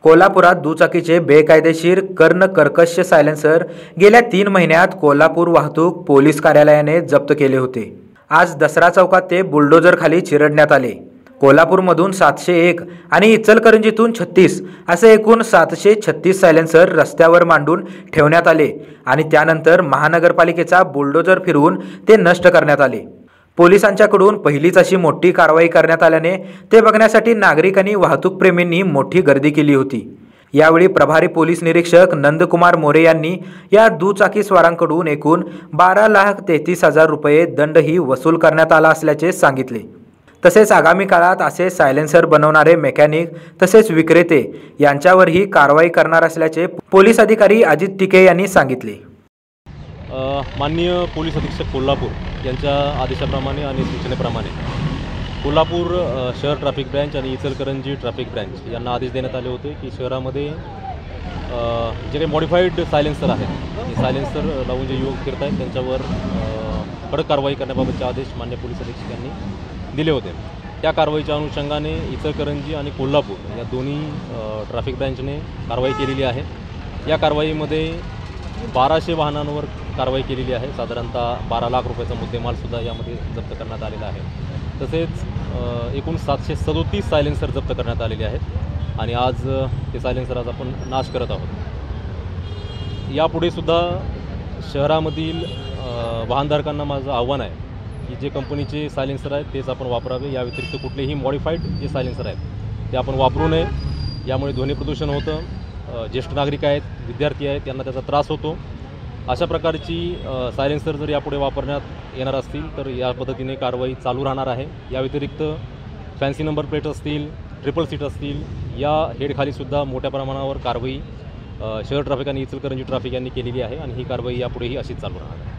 कोल्हापुरात दुचाकीचे बेकायदेशीर कर्कश सायलेन्सर गेल्या 3 महिन्यात कोल्हापूर वाहतूक पोलीस कार्यालयाने जप्त केले होते। आज दसरा चौकात ते बुलडोजर खाली चिरडण्यात आले। कोल्हापूरमधून 701 आणि इचलकरंजीतून 36 असे एकूण 736 सायलेन्सर रस्त्यावर मांडून ठेवण्यात आले आणि त्यानंतर महानगरपालिकेचा बुलडोजर फिरवून ते नष्ट करण्यात आले। पोलिसांच्याकडून पहिलीच अशी मोठी कारवाई करण्यात आल्याने ते बघण्यासाठी नागरिकांनी वाहतूक प्रेमींनी मोठी गर्दी केली होती। यावेळी प्रभारी पोलीस निरीक्षक नंदकुमार मोरे यांनी या दुचाकीस्वारांकडून एकूण 12,33,000 रुपये दंडही वसूल करण्यात आला असल्याचे सांगितले। तसेच आगामी काळात असे सायलेन्सर बनवणारे मेकॅनिक तसेच विक्रेते यांच्यावरही कारवाई करणार असल्याचे पोलीस अधिकारी अजित टिके यांनी सांगितले। माननीय पोलीस अधीक्षक कोल्हापूर यांच्या आदेशाप्रमाणे आणि सूचनेप्रमाणे कोल्हापूर शहर ट्रॅफिक ब्रँच आणि इचलकरंजी ट्रॅफिक ब्रँच यांना आदेश देण्यात आले होते की शहरामध्ये जे काही मॉडिफाईड सायलेन्सर आहेत हे सायलेन्सर लावून जे युवक फिरत आहेत त्यांच्यावर कडक कारवाई करण्याबाबतचे आदेश माननीय पोलीस अधीक्षक यांनी दिले होते। त्या कारवाईच्या अनुषंगाने इचलकरंजी आणि कोल्हापूर या दोन्ही ट्रॅफिक ब्रँचने कारवाई केलेली आहे। या कारवाईमध्ये 1200 वाहनांवर कारवाई केलेली आहे। साधारणतः 12 लाख रुपयाचा मुद्देमालसुद्धा यामध्ये जप्त करण्यात आलेला आहे। तसेच एकूण 737 सायलेन्सर जप्त करण्यात आलेले आहेत आणि आज ते सायलेन्सर आज आपण नाश करत आहोत। यापुढे सुद्धा शहरामधील वाहनधारकांना माझं आव्हान आहे की जे कंपनीचे सायलेन्सर आहेत तेच आपण वापरावे। या व्यतिरिक्त कुठलेही मॉडिफाईड जे सायलेन्सर आहेत ते आपण वापरू नये। यामुळे ध्वनी प्रदूषण होतं, ज्येष्ठ नागरिक आहेत, विद्यार्थी आहेत, यांना त्याचा त्रास होतो। अशा प्रकारची सायलेन्सर जर यापुढे वापरण्यात येणार असतील तर या पद्धतीने कारवाई चालू राहणार आहे। या व्यतिरिक्त फॅन्सी नंबर प्लेट असतील, ट्रिपल सीट असतील, या हेडखालीसुद्धा मोठ्या प्रमाणावर कारवाई शहर ट्रॅफिक आणि इचलकरंजी ट्रॅफिक यांनी केलेली आहे आणि ही कारवाई यापुढेही अशीच चालू राहणार आहे।